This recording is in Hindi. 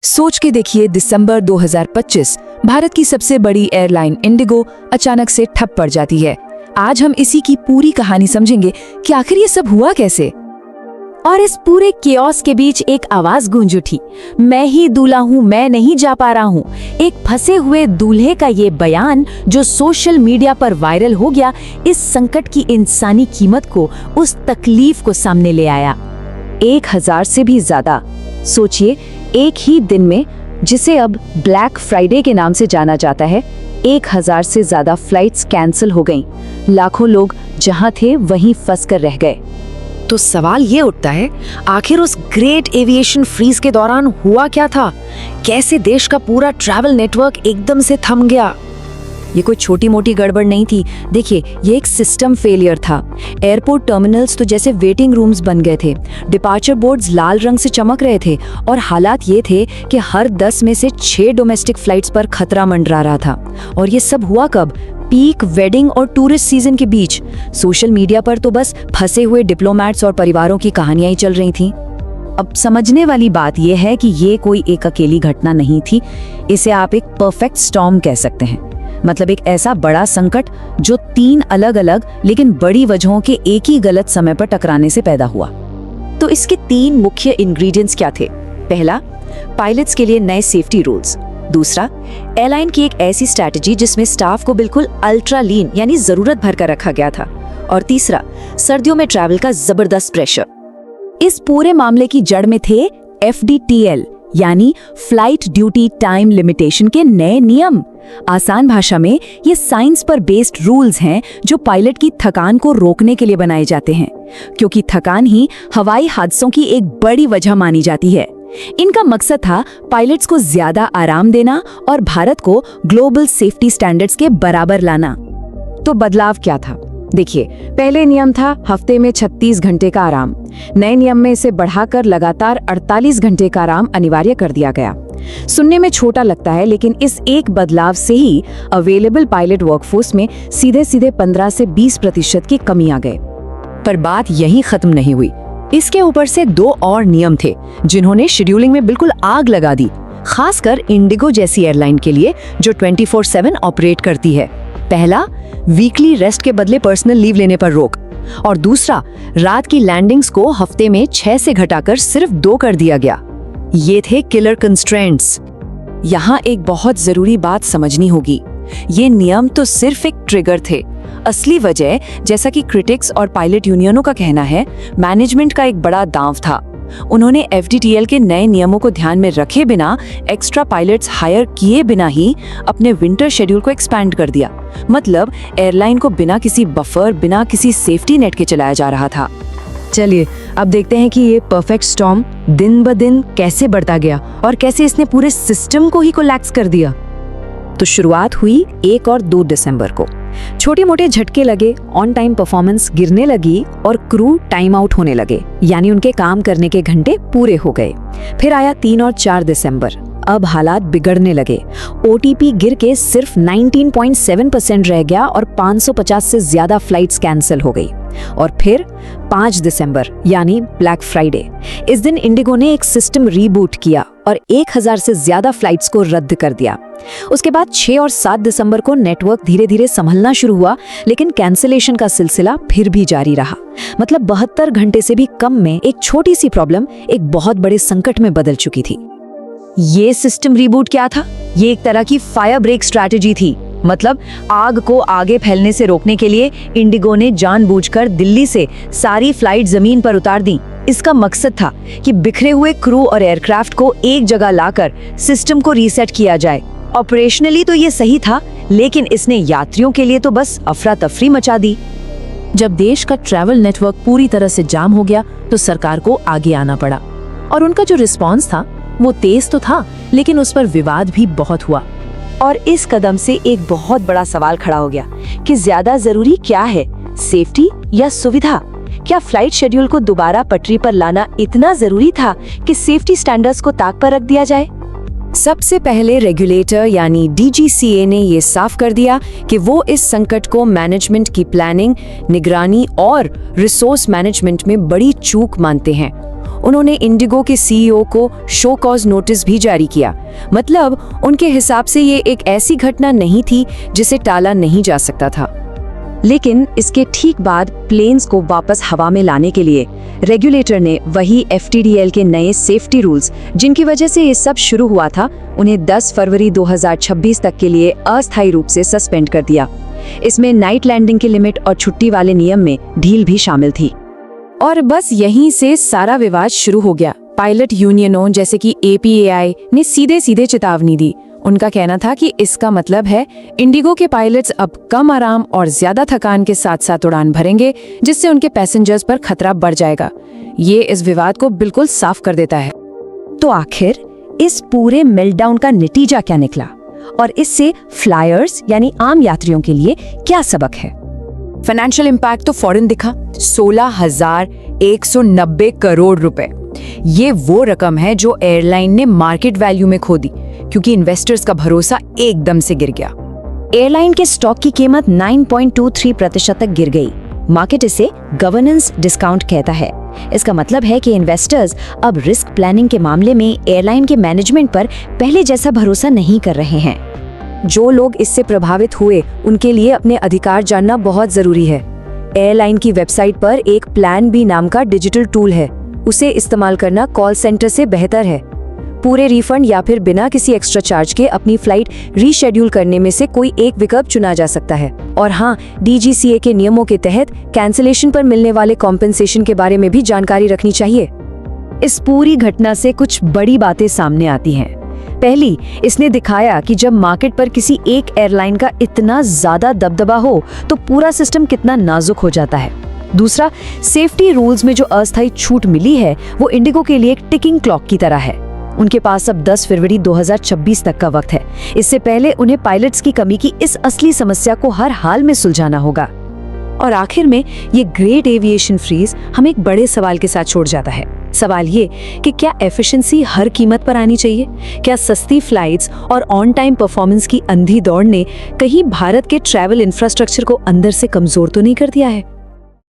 सोच के देखिए, दिसंबर 2025 भारत की सबसे बड़ी एयरलाइन इंडिगो अचानक से ठप पड़ जाती है। आज हम इसी की पूरी कहानी समझेंगे कि आखिर ये सब हुआ कैसे। और इस पूरे केओस के बीच एक आवाज गूंज उठी, मैं ही दूल्हा हूँ, मैं नहीं जा पा रहा हूँ। एक फंसे हुए दूल्हे का ये बयान जो सोशल मीडिया पर वायरल हो गया, इस संकट की इंसानी कीमत को, उस तकलीफ को सामने ले आया। 1000 से भी ज्यादा, सोचिए, एक ही दिन में, जिसे अब ब्लैक फ्राइडे के नाम से जाना जाता है, 1000 से ज्यादा फ्लाइट्स कैंसिल हो गईं। लाखों लोग जहां थे वहीं फंस कर रह गए। तो सवाल ये उठता है, आखिर उस ग्रेट एविएशन फ्रीज के दौरान हुआ क्या था? कैसे देश का पूरा ट्रैवल नेटवर्क एकदम से थम गया? ये कोई छोटी मोटी गड़बड़ नहीं थी। देखिए, ये एक सिस्टम फेलियर था। एयरपोर्ट टर्मिनल्स तो जैसे वेटिंग रूम्स बन गए थे, डिपार्चर बोर्ड्स लाल रंग से चमक रहे थे, और हालात ये थे कि हर 10 में से 6 डोमेस्टिक फ्लाइट्स पर खतरा मंडरा रहा था। और ये सब हुआ कब? पीक वेडिंग और टूरिस्ट सीजन के बीच। सोशल मीडिया पर तो बस फंसे हुए डिप्लोमैट्स और परिवारों की कहानियां ही चल रही थीं। अब समझने वाली बात यह है कि ये कोई एक अकेली घटना नहीं थी। इसे आप एक परफेक्ट स्टॉर्म कह सकते हैं। मतलब एक ऐसा बड़ा संकट जो 3 अलग अलग लेकिन बड़ी वजहों के एक ही गलत समय पर टकराने से पैदा हुआ। तो इसके 3 मुख्य इंग्रेडिएंट्स क्या थे? पहला, पायलट्स के लिए नए सेफ्टी रूल्स। दूसरा, एयरलाइन की एक ऐसी स्ट्रैटेजी जिसमें स्टाफ को बिल्कुल अल्ट्रा लीन यानी जरूरत भर कर रखा गया था। और तीसरा, सर्दियों में ट्रैवल का जबरदस्त प्रेशर। इस पूरे मामले की जड़ में थे FDTL यानी फ्लाइट ड्यूटी टाइम लिमिटेशन के नए नियम। आसान भाषा में ये साइंस पर बेस्ड रूल्स हैं जो पायलट की थकान को रोकने के लिए बनाए जाते हैं, क्योंकि थकान ही हवाई हादसों की एक बड़ी वजह मानी जाती है। इनका मकसद था पायलट्स को ज्यादा आराम देना और भारत को ग्लोबल सेफ्टी स्टैंडर्ड्स के बराबर लाना। तो बदलाव क्या था? देखिए, पहले नियम था हफ्ते में 36 घंटे का आराम। नए नियम में इसे बढ़ाकर लगातार 48 घंटे का आराम अनिवार्य कर दिया गया। सुनने में छोटा लगता है, लेकिन इस एक बदलाव से ही अवेलेबल पायलट वर्कफोर्स में सीधे सीधे 15 से 20% की कमी आ गई। पर बात यहीं खत्म नहीं हुई। इसके ऊपर से 2 और नियम थे जिन्होंने शेड्यूलिंग में बिल्कुल आग लगा दी, खासकर इंडिगो जैसी एयरलाइन के लिए जो 24/7 ऑपरेट करती है। पहला, वीकली रेस्ट के बदले पर्सनल लीव लेने पर रोक, और दूसरा, रात की लैंडिंग्स को हफ्ते में 6 से घटाकर सिर्फ 2 कर दिया गया। ये थे किलर कंस्ट्रेंट्स। यहाँ एक बहुत जरूरी बात समझनी होगी। ये नियम तो सिर्फ एक ट्रिगर थे। असली वजह, जैसा कि क्रिटिक्स और पायलट यूनियनों का कहना है, मैनेजमेंट का एक बड़ा दांव था। उन्होंने FDTL के नए नियमों को ध्यान में रखे बिना, एक्स्ट्रा पायलट्स हायर किए बिना ही अपने विंटर शेड्यूल को एक्सपैंड कर दिया। मतलब एयरलाइन को बिना किसी बफर, बिना किसी सेफ्टी नेट के चलाया जा रहा था। चलिए अब देखते हैं कि ये परफेक्ट स्टॉर्म दिन ब दिन कैसे बढ़ता गया और कैसे इसने पूरे सिस्टम को ही कोलैप्स कर दिया। तो शुरुआत हुई 1 और 2 दिसंबर को। छोटे मोटे झटके लगे, ऑन टाइम परफॉर्मेंस गिरने लगी और क्रू टाइम आउट होने लगे, यानी उनके काम करने के घंटे पूरे हो गए। फिर आया 3 और 4 दिसंबर। अब हालात बिगड़ने लगे। OTP गिर के सिर्फ 19.7% रह गया और 550 से ज्यादा फ्लाइट्स कैंसिल हो गई। और फिर 5 दिसंबर यानी ब्लैक फ्राइडे। इस दिन इंडिगो ने एक सिस्टम रीबूट किया और 1000 से ज्यादा फ्लाइट्स को रद्द कर दिया। उसके बाद 6 और 7 दिसंबर को नेटवर्क धीरे धीरे संभलना शुरू हुआ, लेकिन कैंसिलेशन का सिलसिला फिर भी जारी रहा। मतलब 72 घंटे से भी कम में एक छोटी सी प्रॉब्लम एक बहुत बड़े संकट में बदल चुकी थी। ये सिस्टम रीबूट क्या था? ये एक तरह की फायर ब्रेक स्ट्रैटेजी थी। मतलब आग को आगे फैलने से रोकने के लिए इंडिगो ने जानबूझकर दिल्ली से सारी फ्लाइट जमीन पर उतार दी। इसका मकसद था कि बिखरे हुए क्रू और एयरक्राफ्ट को एक जगह लाकर सिस्टम को रीसेट किया जाए। ऑपरेशनली तो ये सही था, लेकिन इसने यात्रियों के लिए तो बस अफरा तफरी मचा दी। जब देश का ट्रैवल नेटवर्क पूरी तरह से जाम हो गया तो सरकार को आगे आना पड़ा, और उनका जो रिस्पॉन्स था वो तेज तो था, लेकिन उस पर विवाद भी बहुत हुआ। और इस कदम से एक बहुत बड़ा सवाल खड़ा हो गया कि ज्यादा जरूरी क्या है, सेफ्टी या सुविधा? क्या फ्लाइट शेड्यूल को दोबारा पटरी पर लाना इतना जरूरी था कि सेफ्टी स्टैंडर्ड्स को ताक पर रख दिया जाए? सबसे पहले रेगुलेटर यानी DGCA ने ये साफ कर दिया कि वो इस संकट को मैनेजमेंट की प्लानिंग, निगरानी और रिसोर्स मैनेजमेंट में बड़ी चूक मानते हैं। उन्होंने इंडिगो के सीईओ को शो कॉज नोटिस भी जारी किया। मतलब उनके हिसाब से ये एक ऐसी घटना नहीं थी जिसे टाला नहीं जा सकता था। लेकिन इसके ठीक बाद प्लेन्स को वापस हवा में लाने के लिए रेगुलेटर ने वही FTDL के नए सेफ्टी रूल्स, जिनकी वजह से ये सब शुरू हुआ था, उन्हें 10 फरवरी 2026 तक के लिए अस्थायी रूप से सस्पेंड कर दिया। इसमें नाइट लैंडिंग की लिमिट और छुट्टी वाले नियम में ढील भी शामिल थी। और बस यहीं से सारा विवाद शुरू हो गया। पायलट यूनियनों जैसे कि APAI ने सीधे सीधे चेतावनी दी। उनका कहना था कि इसका मतलब है इंडिगो के पायलट्स अब कम आराम और ज्यादा थकान के साथ साथ उड़ान भरेंगे, जिससे उनके पैसेंजर्स पर खतरा बढ़ जाएगा। ये इस विवाद को बिल्कुल साफ कर देता है। तो आखिर इस पूरे मेल्टडाउन का नतीजा क्या निकला और इससे फ्लायर्स यानी आम यात्रियों के लिए क्या सबक है? फाइनेंशियल इम्पैक्ट तो फौरन दिखा, 16,190 करोड़ रुपए। ये वो रकम है जो एयरलाइन ने मार्केट वैल्यू में खो दी, क्योंकि इन्वेस्टर्स का भरोसा एकदम से गिर गया। एयरलाइन के स्टॉक की कीमत 9.23% तक गिर गई। मार्केट इसे गवर्नेंस डिस्काउंट कहता है। इसका मतलब है कि इन्वेस्टर्स अब रिस्क प्लानिंग के मामले में एयरलाइन के मैनेजमेंट पर पहले जैसा भरोसा नहीं कर रहे हैं। जो लोग इससे प्रभावित हुए उनके लिए अपने अधिकार जानना बहुत जरूरी है। एयरलाइन की वेबसाइट पर एक प्लान बी नाम का डिजिटल टूल है। उसे इस्तेमाल करना कॉल सेंटर से बेहतर है। पूरे रिफंड या फिर बिना किसी एक्स्ट्रा चार्ज के अपनी फ्लाइट रीशेड्यूल करने में से कोई एक विकल्प चुना जा सकता है। और हाँ, DGCA के नियमों के तहत कैंसिलेशन पर मिलने वाले कॉम्पेंसेशन के बारे में भी जानकारी रखनी चाहिए। इस पूरी घटना से कुछ बड़ी बातें सामने आती हैं। पहली, इसने दिखाया कि जब मार्केट पर किसी एक एयरलाइन का इतना ज्यादा दबदबा हो तो पूरा सिस्टम कितना नाजुक हो जाता है। दूसरा, सेफ्टी रूल्स में जो अस्थायी छूट मिली है वो इंडिगो के लिए एक टिकिंग क्लॉक की तरह है। उनके पास अब 10 फरवरी 2026 तक का वक्त है। इससे पहले उन्हें पायलट्स की कमी की इस असली समस्या को हर हाल में सुलझाना होगा। और आखिर में ये ग्रेट एविएशन फ्रीज हमें एक बड़े सवाल के साथ छोड़ जाता है। सवाल ये कि क्या एफिशिएंसी हर कीमत पर आनी चाहिए? क्या सस्ती फ्लाइट्स और ऑन टाइम परफॉर्मेंस की अंधी दौड़ ने कहीं भारत के ट्रैवल इंफ्रास्ट्रक्चर को अंदर से कमजोर तो नहीं कर दिया है?